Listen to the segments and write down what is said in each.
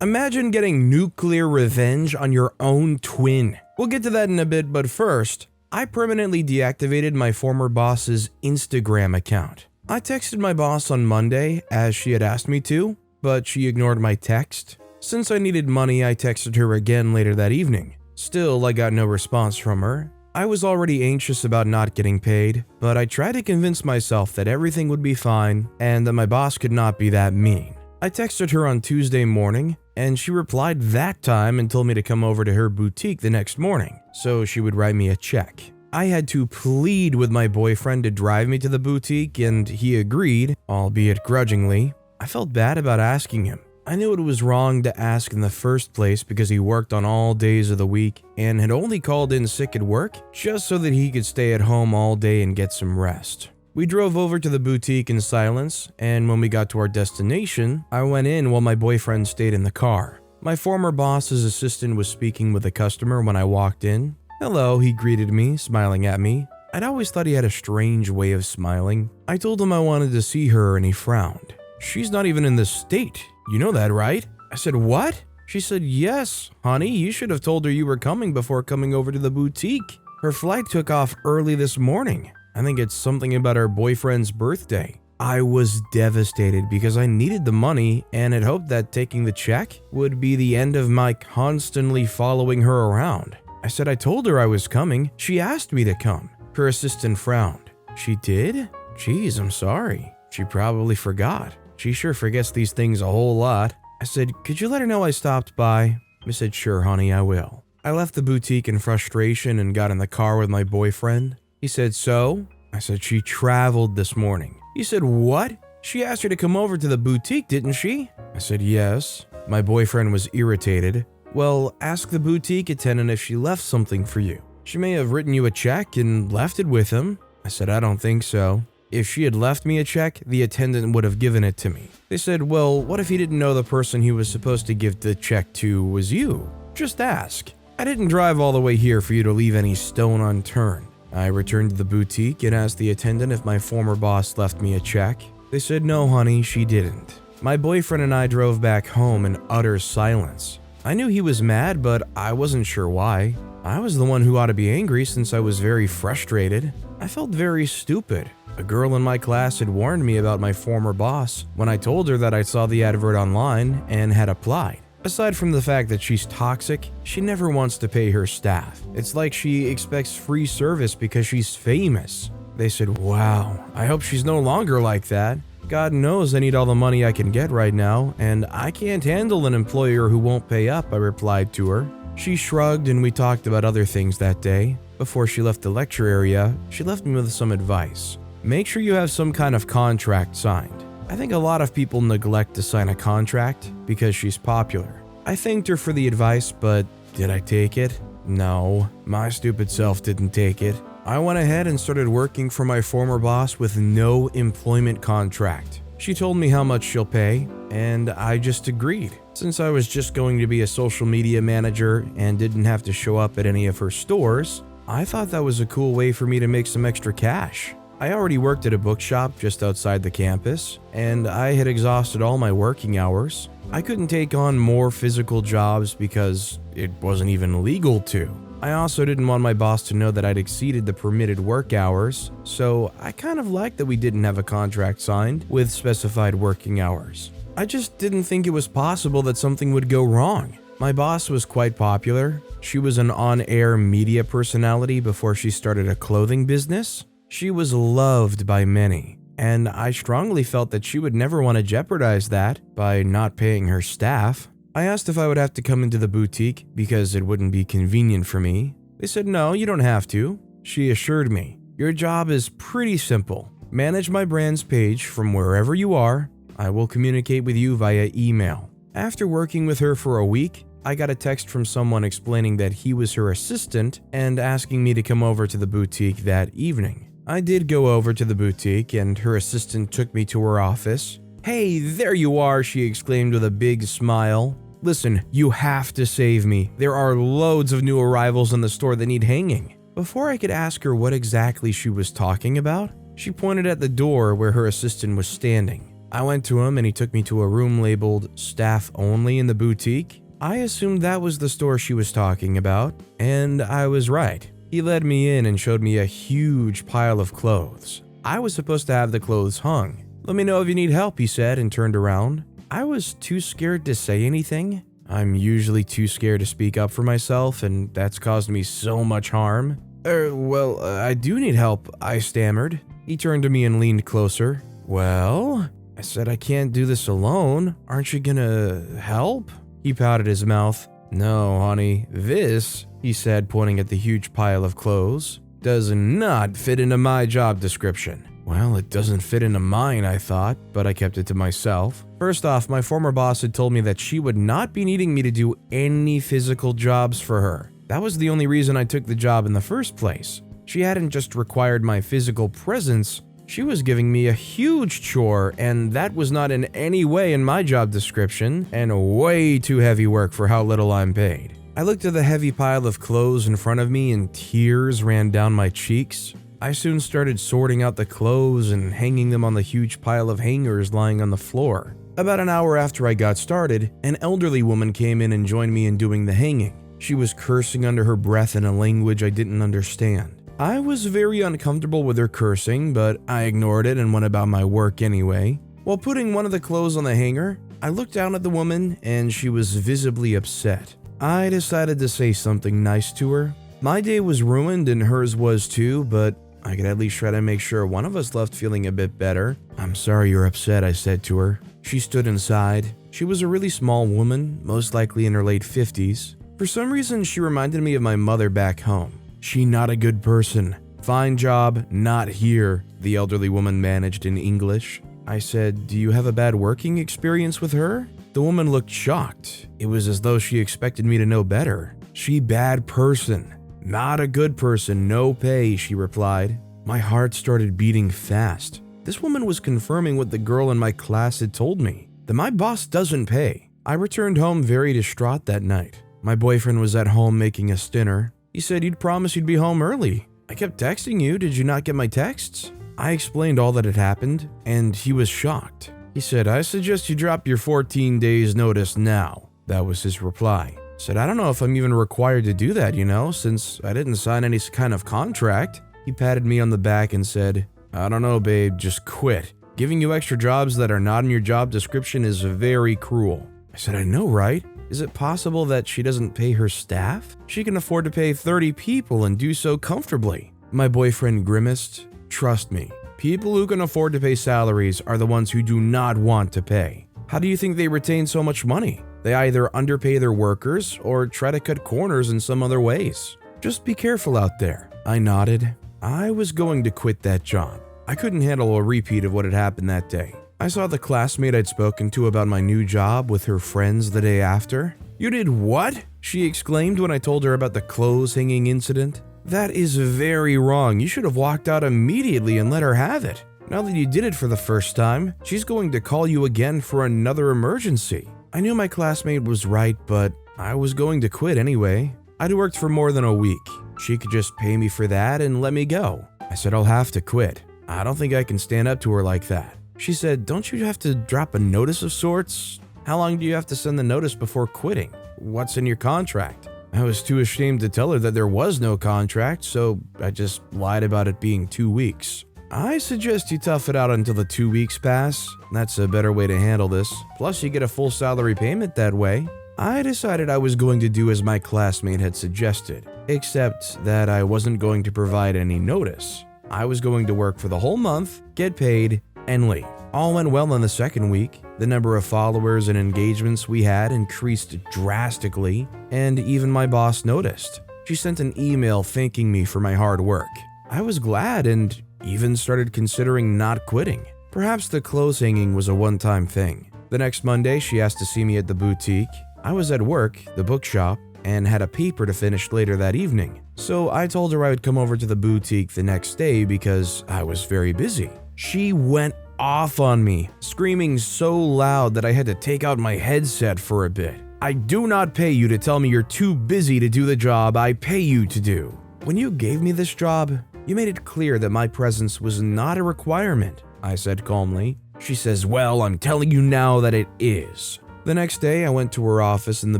Imagine getting nuclear revenge on your own twin. We'll get to that in a bit, but first, I permanently deactivated my former boss's Instagram account. I texted my boss on Monday, as she had asked me to, but she ignored my text. Since I needed money, I texted her again later that evening. Still, I got no response from her. I was already anxious about not getting paid, but I tried to convince myself that everything would be fine and that my boss could not be that mean. I texted her on Tuesday morning, and she replied that time and told me to come over to her boutique the next morning, so she would write me a check. I had to plead with my boyfriend to drive me to the boutique, and he agreed, albeit grudgingly. I felt bad about asking him. I knew it was wrong to ask in the first place because he worked on all days of the week and had only called in sick at work just so that he could stay at home all day and get some rest. We drove over to the boutique in silence, and when we got to our destination, I went in while my boyfriend stayed in the car. My former boss's assistant was speaking with a customer when I walked in. "Hello," he greeted me, smiling at me. I'd always thought he had a strange way of smiling. I told him I wanted to see her, and he frowned. "She's not even in this state. You know that, right?" I said, "What?" She said, "Yes, honey, you should have told her you were coming before coming over to the boutique. Her flight took off early this morning. I think it's something about her boyfriend's birthday." I was devastated because I needed the money and had hoped that taking the check would be the end of my constantly following her around. I said I told her I was coming. She asked me to come. Her assistant frowned. "She did? Geez, I'm sorry. She probably forgot. She sure forgets these things a whole lot." I said, "Could you let her know I stopped by?" I said, "Sure, honey, I will." I left the boutique in frustration and got in the car with my boyfriend. He said, "So?" I said, "She traveled this morning." He said, "What? She asked you to come over to the boutique, didn't she?" I said, "Yes." My boyfriend was irritated. "Well, ask the boutique attendant if she left something for you. She may have written you a check and left it with him." I said, "I don't think so. If she had left me a check, the attendant would have given it to me." They said, "Well, what if he didn't know the person he was supposed to give the check to was you? Just ask. I didn't drive all the way here for you to leave any stone unturned." I returned to the boutique and asked the attendant if my former boss left me a check. They said, "No, honey, she didn't." My boyfriend and I drove back home in utter silence. I knew he was mad, but I wasn't sure why. I was the one who ought to be angry since I was very frustrated. I felt very stupid. A girl in my class had warned me about my former boss when I told her that I saw the advert online and had applied. Aside from the fact that she's toxic, she never wants to pay her staff. It's like she expects free service because she's famous. They said, "Wow, I hope she's no longer like that. God knows I need all the money I can get right now, and I can't handle an employer who won't pay up," I replied to her. She shrugged and we talked about other things that day. Before she left the lecture area, she left me with some advice. Make sure you have some kind of contract signed. I think a lot of people neglect to sign a contract because she's popular. I thanked her for the advice, but did I take it? No, my stupid self didn't take it. I went ahead and started working for my former boss with no employment contract. She told me how much she'll pay, and I just agreed. Since I was just going to be a social media manager and didn't have to show up at any of her stores, I thought that was a cool way for me to make some extra cash. I already worked at a bookshop just outside the campus, and I had exhausted all my working hours. I couldn't take on more physical jobs because it wasn't even legal to. I also didn't want my boss to know that I'd exceeded the permitted work hours, so I kind of liked that we didn't have a contract signed with specified working hours. I just didn't think it was possible that something would go wrong. My boss was quite popular. She was an on-air media personality before she started a clothing business. She was loved by many, and I strongly felt that she would never want to jeopardize that by not paying her staff. I asked if I would have to come into the boutique because it wouldn't be convenient for me. They said, "No, you don't have to." She assured me, "Your job is pretty simple. Manage my brand's page from wherever you are. I will communicate with you via email." After working with her for a week, I got a text from someone explaining that he was her assistant and asking me to come over to the boutique that evening. I did go over to the boutique and her assistant took me to her office. "Hey, there you are," she exclaimed with a big smile. "Listen, you have to save me. There are loads of new arrivals in the store that need hanging." Before I could ask her what exactly she was talking about, she pointed at the door where her assistant was standing. I went to him and he took me to a room labeled staff only in the boutique. I assumed that was the store she was talking about, and I was right. He led me in and showed me a huge pile of clothes. I was supposed to have the clothes hung. "Let me know if you need help," he said, and turned around. I was too scared to say anything. I'm usually too scared to speak up for myself, and that's caused me so much harm. I do need help," I stammered. He turned to me and leaned closer. "Well?" I said, "I can't do this alone. Aren't you gonna help?" He pouted his mouth. "No, honey, this," he said, pointing at the huge pile of clothes, "does not fit into my job description." Well, it doesn't fit into mine, I thought, but I kept it to myself. First off, my former boss had told me that she would not be needing me to do any physical jobs for her. That was the only reason I took the job in the first place. She hadn't just required my physical presence, she was giving me a huge chore, and that was not in any way in my job description, and way too heavy work for how little I'm paid. I looked at the heavy pile of clothes in front of me and tears ran down my cheeks. I soon started sorting out the clothes and hanging them on the huge pile of hangers lying on the floor. About an hour after I got started, an elderly woman came in and joined me in doing the hanging. She was cursing under her breath in a language I didn't understand. I was very uncomfortable with her cursing, but I ignored it and went about my work anyway. While putting one of the clothes on the hanger, I looked down at the woman and she was visibly upset. I decided to say something nice to her. My day was ruined and hers was too, but I could at least try to make sure one of us left feeling a bit better. "I'm sorry you're upset," I said to her. She stood inside. She was a really small woman, most likely in her late 50s. For some reason, she reminded me of my mother back home. "She not a good person. Fine job, not here," the elderly woman managed in English. I said, "Do you have a bad working experience with her?" The woman looked shocked. It was as though she expected me to know better. "She bad person. Not a good person, no pay," she replied. My heart started beating fast. This woman was confirming what the girl in my class had told me, that my boss doesn't pay. I returned home very distraught that night. My boyfriend was at home making us dinner. He said, "You'd promised you'd be home early. I kept texting you, did you not get my texts?" I explained all that had happened, and he was shocked. He said, "I suggest you drop your 14 days notice now." That was his reply. I said, "I don't know if I'm even required to do that, since I didn't sign any kind of contract." He patted me on the back and said, "I don't know, babe, just quit. Giving you extra jobs that are not in your job description is very cruel." I said, "I know, right? Is it possible that she doesn't pay her staff? She can afford to pay 30 people and do so comfortably." My boyfriend grimaced. "Trust me, people who can afford to pay salaries are the ones who do not want to pay. How do you think they retain so much money? They either underpay their workers or try to cut corners in some other ways. Just be careful out there." I nodded. I was going to quit that job. I couldn't handle a repeat of what had happened that day. I saw the classmate I'd spoken to about my new job with her friends the day after. "You did what?" she exclaimed when I told her about the clothes hanging incident. "That is very wrong. You should have walked out immediately and let her have it. Now that you did it for the first time, she's going to call you again for another emergency." I knew my classmate was right, but I was going to quit anyway. I'd worked for more than a week. She could just pay me for that and let me go. I said, "I'll have to quit. I don't think I can stand up to her like that." She said, "Don't you have to drop a notice of sorts? How long do you have to send the notice before quitting? What's in your contract?" I was too ashamed to tell her that there was no contract, so I just lied about it being 2 weeks. "I suggest you tough it out until the 2 weeks pass. That's a better way to handle this. Plus, you get a full salary payment that way." I decided I was going to do as my classmate had suggested, except that I wasn't going to provide any notice. I was going to work for the whole month, get paid, and leave. All went well in the second week. The number of followers and engagements we had increased drastically, and even my boss noticed. She sent an email thanking me for my hard work. I was glad and even started considering not quitting. Perhaps the clothes hanging was a one-time thing. The next Monday, she asked to see me at the boutique. I was at work, the bookshop, and had a paper to finish later that evening. So I told her I would come over to the boutique the next day because I was very busy. She went off on me, screaming so loud that I had to take out my headset for a bit. "I do not pay you to tell me you're too busy to do the job I pay you to do. When you gave me this job, you made it clear that my presence was not a requirement," I said calmly. She says, "Well, I'm telling you now that it is." The next day, I went to her office in the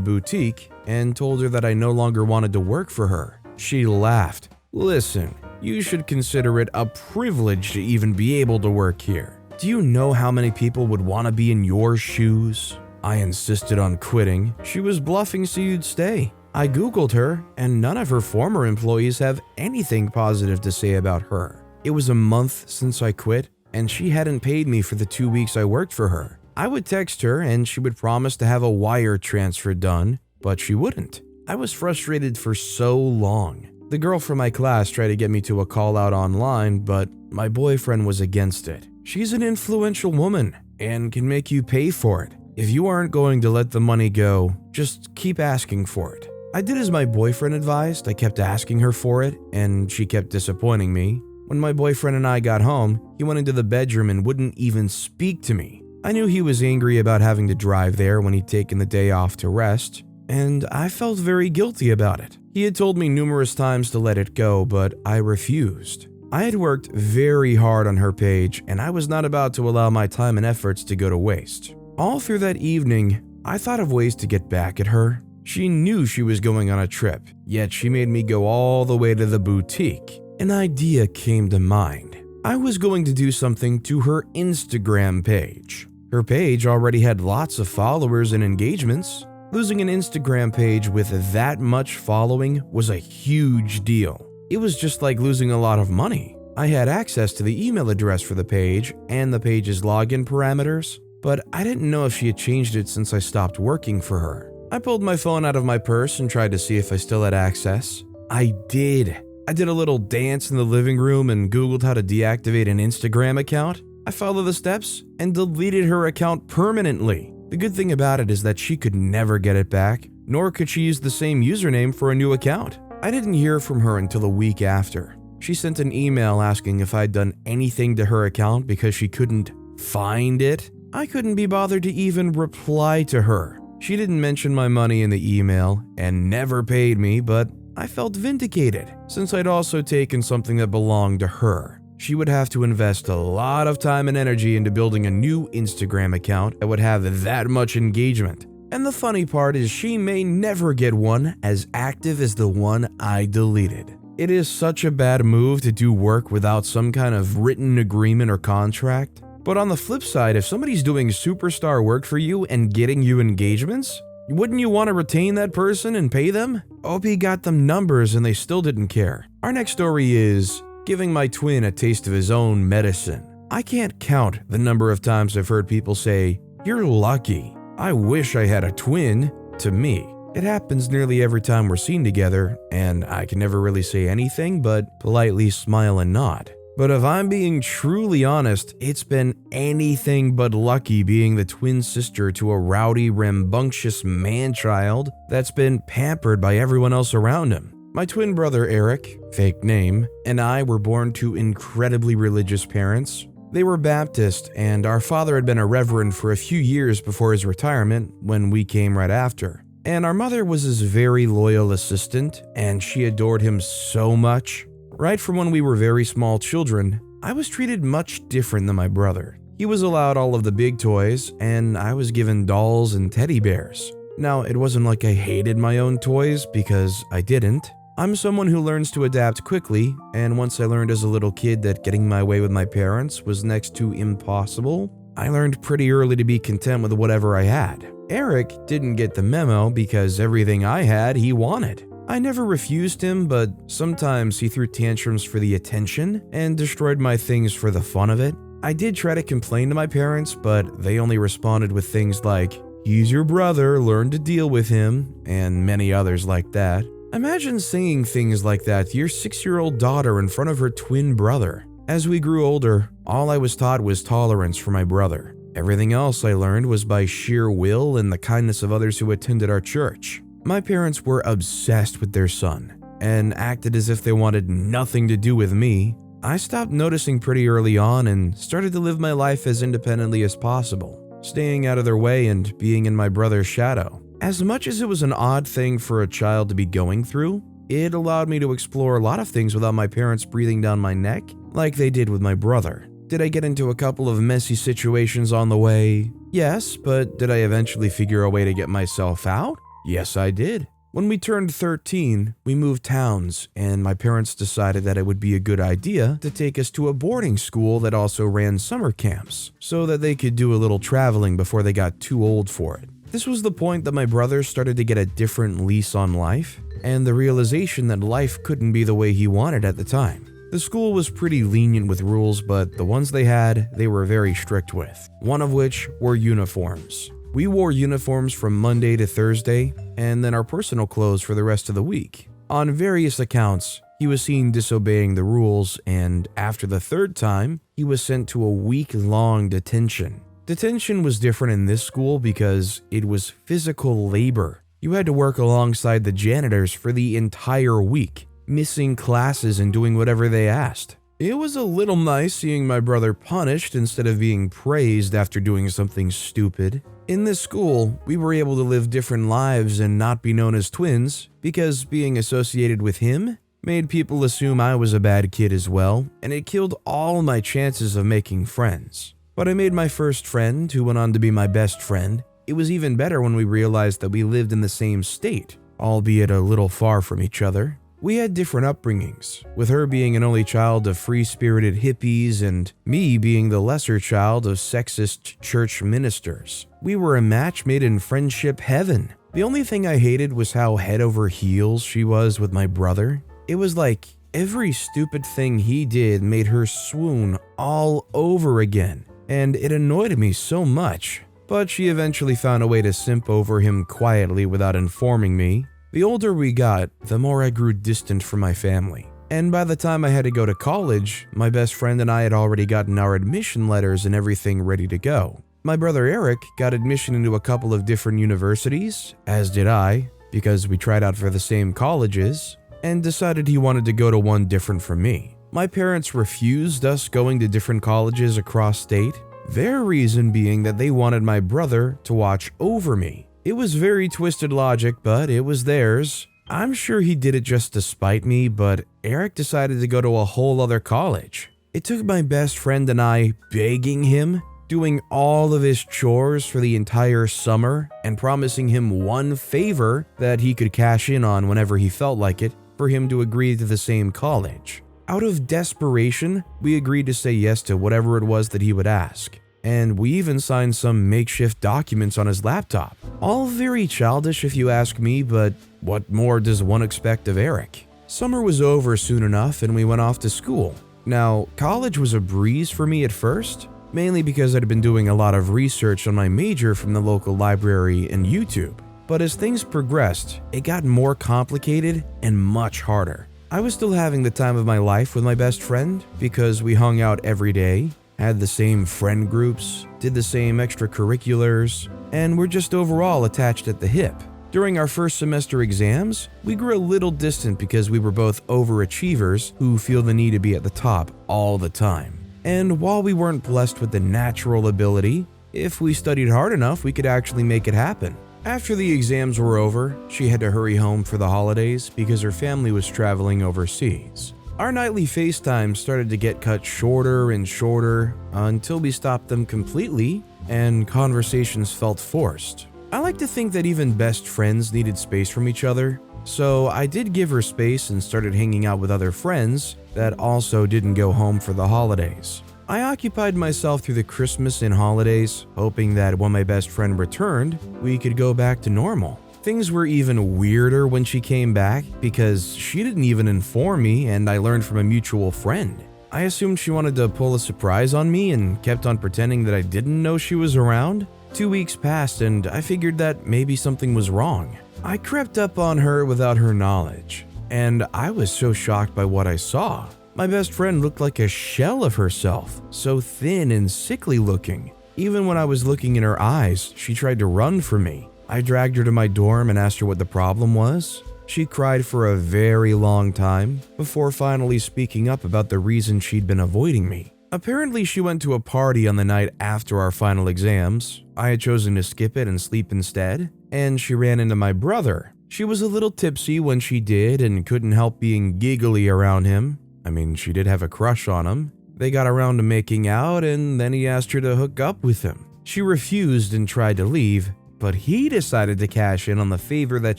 boutique and told her that I no longer wanted to work for her. She laughed. "Listen, you should consider it a privilege to even be able to work here. Do you know how many people would want to be in your shoes?" I insisted on quitting. She was bluffing so you'd stay. I Googled her, and none of her former employees have anything positive to say about her. It was a month since I quit, and she hadn't paid me for the 2 weeks I worked for her. I would text her, and she would promise to have a wire transfer done, but she wouldn't. I was frustrated for so long. The girl from my class tried to get me to a call out online, but my boyfriend was against it. She's an influential woman and can make you pay for it. If you aren't going to let the money go, just keep asking for it. I did as my boyfriend advised. I kept asking her for it, and she kept disappointing me. When my boyfriend and I got home, he went into the bedroom and wouldn't even speak to me. I knew he was angry about having to drive there when he'd taken the day off to rest, and I felt very guilty about it. He had told me numerous times to let it go, but I refused. I had worked very hard on her page, and I was not about to allow my time and efforts to go to waste. All through that evening, I thought of ways to get back at her. She knew she was going on a trip, yet she made me go all the way to the boutique. An idea came to mind. I was going to do something to her Instagram page. Her page already had lots of followers and engagements. Losing an Instagram page with that much following was a huge deal. It was just like losing a lot of money. I had access to the email address for the page and the page's login parameters, but I didn't know if she had changed it since I stopped working for her. I pulled my phone out of my purse and tried to see if I still had access. I did. I did a little dance in the living room and Googled how to deactivate an Instagram account. I followed the steps and deleted her account permanently. The good thing about it is that she could never get it back, nor could she use the same username for a new account. I didn't hear from her until a week after. She sent an email asking if I'd done anything to her account because she couldn't find it. I couldn't be bothered to even reply to her. She didn't mention my money in the email and never paid me, but I felt vindicated since I'd also taken something that belonged to her. She would have to invest a lot of time and energy into building a new Instagram account that would have that much engagement. And the funny part is she may never get one as active as the one I deleted. It is such a bad move to do work without some kind of written agreement or contract. But on the flip side, if somebody's doing superstar work for you and getting you engagements, wouldn't you want to retain that person and pay them? OP got them numbers and they still didn't care. Our next story is giving my twin a taste of his own medicine. I can't count the number of times I've heard people say, "You're lucky. I wish I had a twin," to me. It happens nearly every time we're seen together, and I can never really say anything but politely smile and nod. But if I'm being truly honest, it's been anything but lucky being the twin sister to a rowdy, rambunctious man-child that's been pampered by everyone else around him. My twin brother Eric, fake name, and I were born to incredibly religious parents. They were Baptist, and our father had been a reverend for a few years before his retirement when we came right after. And our mother was his very loyal assistant, and she adored him so much. Right from when we were very small children, I was treated much different than my brother. He was allowed all of the big toys, and I was given dolls and teddy bears. Now, it wasn't like I hated my own toys, because I didn't. I'm someone who learns to adapt quickly, and once I learned as a little kid that getting my way with my parents was next to impossible, I learned pretty early to be content with whatever I had. Eric didn't get the memo because everything I had, he wanted. I never refused him, but sometimes he threw tantrums for the attention and destroyed my things for the fun of it. I did try to complain to my parents, but they only responded with things like, "He's your brother, learn to deal with him," and many others like that. Imagine saying things like that to your 6-year-old daughter in front of her twin brother. As we grew older, all I was taught was tolerance for my brother. Everything else I learned was by sheer will and the kindness of others who attended our church. My parents were obsessed with their son and acted as if they wanted nothing to do with me. I stopped noticing pretty early on and started to live my life as independently as possible, staying out of their way and being in my brother's shadow. As much as it was an odd thing for a child to be going through, it allowed me to explore a lot of things without my parents breathing down my neck like they did with my brother. Did I get into a couple of messy situations on the way? Yes, but did I eventually figure a way to get myself out? Yes, I did. When we turned 13, we moved towns, and my parents decided that it would be a good idea to take us to a boarding school that also ran summer camps, so that they could do a little traveling before they got too old for it. This was the point that my brother started to get a different lease on life, and the realization that life couldn't be the way he wanted at the time. The school was pretty lenient with rules, but the ones they had, they were very strict with, one of which were uniforms. We wore uniforms from Monday to Thursday, and then our personal clothes for the rest of the week. On various accounts, he was seen disobeying the rules, and after the third time, he was sent to a week-long detention. Detention was different in this school because it was physical labor. You had to work alongside the janitors for the entire week, missing classes and doing whatever they asked. It was a little nice seeing my brother punished instead of being praised after doing something stupid. In this school, we were able to live different lives and not be known as twins because being associated with him made people assume I was a bad kid as well, and it killed all my chances of making friends. But I made my first friend, who went on to be my best friend. It was even better when we realized that we lived in the same state, albeit a little far from each other. We had different upbringings, with her being an only child of free-spirited hippies and me being the lesser child of sexist church ministers. We were a match made in friendship heaven. The only thing I hated was how head over heels she was with my brother. It was like every stupid thing he did made her swoon all over again, and it annoyed me so much. But she eventually found a way to simp over him quietly without informing me. The older we got, the more I grew distant from my family. And by the time I had to go to college, my best friend and I had already gotten our admission letters and everything ready to go. My brother Eric got admission into a couple of different universities, as did I, because we tried out for the same colleges, and decided he wanted to go to one different from me. My parents refused us going to different colleges across state, their reason being that they wanted my brother to watch over me. It was very twisted logic, but it was theirs. I'm sure he did it just to spite me, but Eric decided to go to a whole other college. It took my best friend and I begging him, doing all of his chores for the entire summer, and promising him one favor that he could cash in on whenever he felt like it, for him to agree to the same college. Out of desperation, we agreed to say yes to whatever it was that he would ask. And we even signed some makeshift documents on his laptop. All very childish if you ask me, but what more does one expect of Eric? Summer was over soon enough and we went off to school. Now, college was a breeze for me at first, mainly because I'd been doing a lot of research on my major from the local library and YouTube. But as things progressed, it got more complicated and much harder. I was still having the time of my life with my best friend because we hung out every day, had the same friend groups, did the same extracurriculars, and were just overall attached at the hip. During our first semester exams, we grew a little distant because we were both overachievers who feel the need to be at the top all the time. And while we weren't blessed with the natural ability, if we studied hard enough, we could actually make it happen. After the exams were over, she had to hurry home for the holidays because her family was traveling overseas. Our nightly FaceTime started to get cut shorter and shorter until we stopped them completely and conversations felt forced. I like to think that even best friends needed space from each other, so I did give her space and started hanging out with other friends that also didn't go home for the holidays. I occupied myself through the Christmas and holidays, hoping that when my best friend returned, we could go back to normal. Things were even weirder when she came back because she didn't even inform me and I learned from a mutual friend. I assumed she wanted to pull a surprise on me and kept on pretending that I didn't know she was around. 2 weeks passed and I figured that maybe something was wrong. I crept up on her without her knowledge, and I was so shocked by what I saw. My best friend looked like a shell of herself, so thin and sickly looking. Even when I was looking in her eyes, she tried to run from me. I dragged her to my dorm and asked her what the problem was. She cried for a very long time before finally speaking up about the reason she'd been avoiding me. Apparently, she went to a party on the night after our final exams. I had chosen to skip it and sleep instead, and she ran into my brother. She was a little tipsy when she did and couldn't help being giggly around him. I mean, she did have a crush on him, They got around to making out, and then he asked her to hook up with him. She refused and tried to leave, but he decided to cash in on the favor that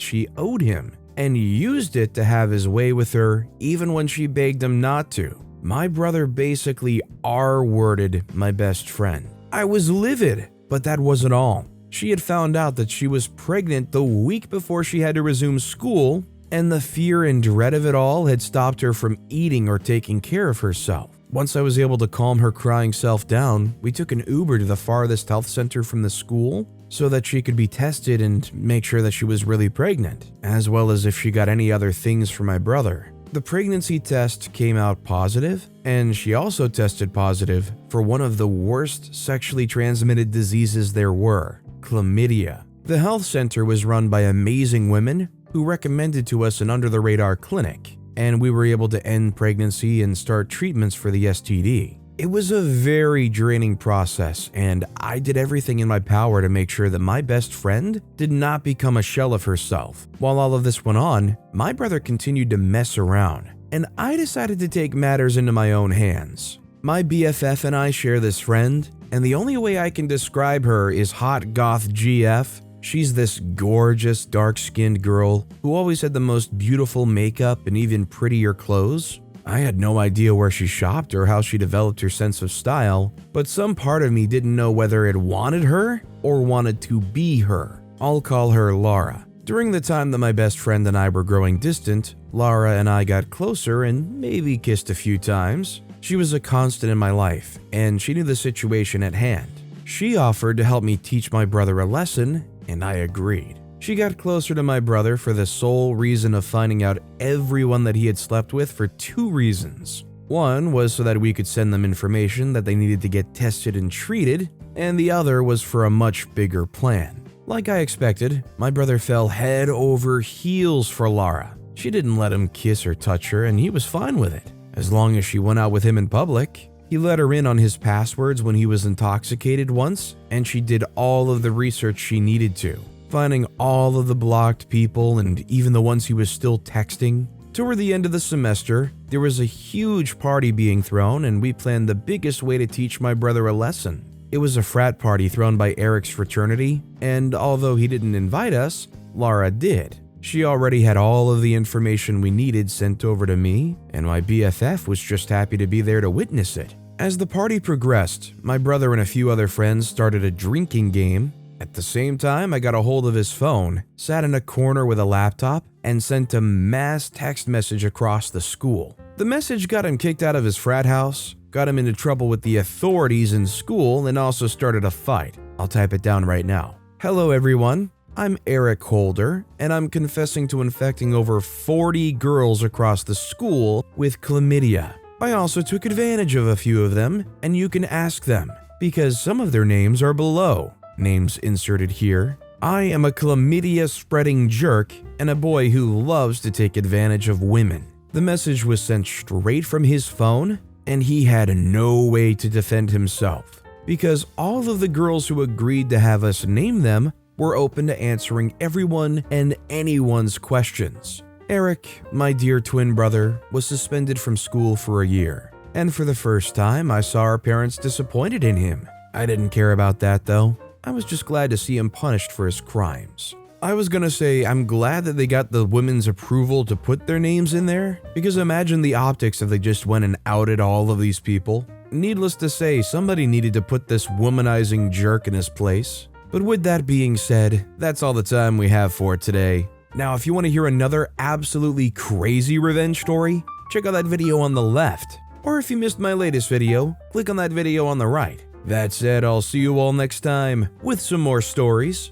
she owed him and used it to have his way with her even when she begged him not to. My brother basically R-worded my best friend. I was livid, but that wasn't all. She had found out that she was pregnant the week before she had to resume school, and the fear and dread of it all had stopped her from eating or taking care of herself. Once I was able to calm her crying self down, we took an Uber to the farthest health center from the school so that she could be tested and make sure that she was really pregnant, as well as if she got any other things for my brother. The pregnancy test came out positive, and she also tested positive for one of the worst sexually transmitted diseases there were, chlamydia. The health center was run by amazing women who recommended to us an under-the-radar clinic, and we were able to end pregnancy and start treatments for the STD. It was a very draining process, and I did everything in my power to make sure that my best friend did not become a shell of herself. While all of this went on, my brother continued to mess around, and I decided to take matters into my own hands. My BFF and I share this friend, and the only way I can describe her is hot goth GF. She's this gorgeous, dark-skinned girl who always had the most beautiful makeup and even prettier clothes. I had no idea where she shopped or how she developed her sense of style, but some part of me didn't know whether it wanted her or wanted to be her. I'll call her Laura. During the time that my best friend and I were growing distant, Laura and I got closer and maybe kissed a few times. She was a constant in my life, and she knew the situation at hand. She offered to help me teach my brother a lesson, and I agreed. She got closer to my brother for the sole reason of finding out everyone that he had slept with for two reasons. One was so that we could send them information that they needed to get tested and treated, and the other was for a much bigger plan. Like I expected, my brother fell head over heels for Laura. She didn't let him kiss or touch her, and he was fine with it, as long as she went out with him in public. He let her in on his passwords when he was intoxicated once, and she did all of the research she needed to, finding all of the blocked people and even the ones he was still texting. Toward the end of the semester, there was a huge party being thrown, and we planned the biggest way to teach my brother a lesson. It was a frat party thrown by Eric's fraternity, and although he didn't invite us, Laura did. She already had all of the information we needed sent over to me, and my BFF was just happy to be there to witness it. As the party progressed, my brother and a few other friends started a drinking game. At the same time, I got a hold of his phone, sat in a corner with a laptop, and sent a mass text message across the school. The message got him kicked out of his frat house, got him into trouble with the authorities in school, and also started a fight. I'll type it down right now. Hello everyone, I'm Eric Holder, and I'm confessing to infecting over 40 girls across the school with chlamydia. I also took advantage of a few of them, and you can ask them, because some of their names are below. Names inserted here. I am a chlamydia-spreading jerk and a boy who loves to take advantage of women. The message was sent straight from his phone, and he had no way to defend himself, because all of the girls who agreed to have us name them were open to answering everyone and anyone's questions. Eric, my dear twin brother, was suspended from school for a year, and for the first time I saw our parents disappointed in him. I didn't care about that though. I was just glad to see him punished for his crimes. I was gonna say I'm glad that they got the women's approval to put their names in there, because imagine the optics if they just went and outed all of these people. Needless to say, somebody needed to put this womanizing jerk in his place. But with that being said, that's all the time we have for today. Now, if you want to hear another absolutely crazy revenge story, check out that video on the left. Or if you missed my latest video, click on that video on the right. That said, I'll see you all next time with some more stories.